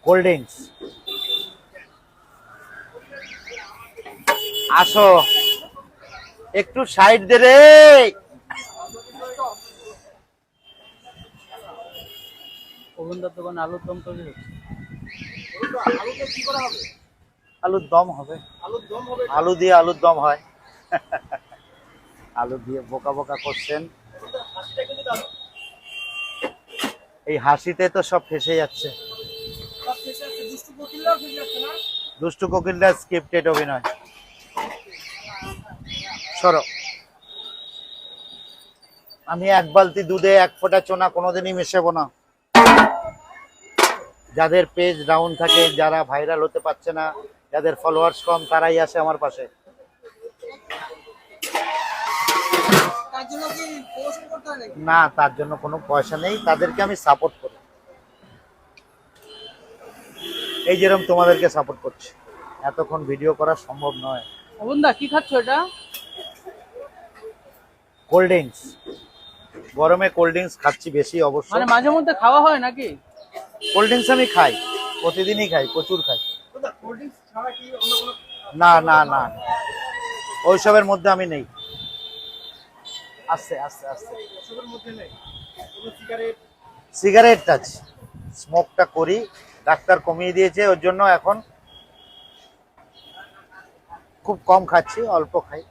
Cold drinks. আসো একটু side দে রে। অভিনদার দোকানে আলুর দম তৈরি হচ্ছে। আলুর দম হবে। আলু দিয়ে আলুর দম হয়। আলু দিয়ে বোকা বোকা করছেন। এই হাসিতে তো সব ফেসে যাচ্ছে। দুষ্টু কোকিলরা স্ক্রিপ্টেড অভিনয়। সরো। আমি এক বালতি দুধে এক ফোঁটা চোনা কোনোদিনই মেশাবো না। যাদের পেজ ডাউন থাকে, যারা ভাইরাল হতে পারছে না, যাদের ফলোয়ার্স কম, তারাই আসে আমার পাশে। না, তার জন্য কোনো পয়সা নেই, তাদেরকে আমি সাপোর্ট করি। এই যেরকম তোমাদেরকে সাপোর্ট করছি। এতক্ষণ ভিডিও করা সম্ভব নয়। অভিনদা কি খাচ্ছ এটা? Cold drinks. গরমে কোল্ড ড্রিঙ্কস খাচ্ছি বেশি অবশ্য। মানে মাঝে মধ্যে খাওয়া হয় নাকি? কোল্ড ড্রিঙ্কস আমি খাই, প্রতিদিনই খাই, প্রচুর খাই। না না না, ওইসবের মধ্যে আমি নেই। আস্তে আস্তে আস্তে। সিগারেট টাচ স্মোকটা করি, ডাক্তার কমিয়ে দিয়েছে, ওর জন্য এখন খুব কম খাচ্ছি, অল্প খাই।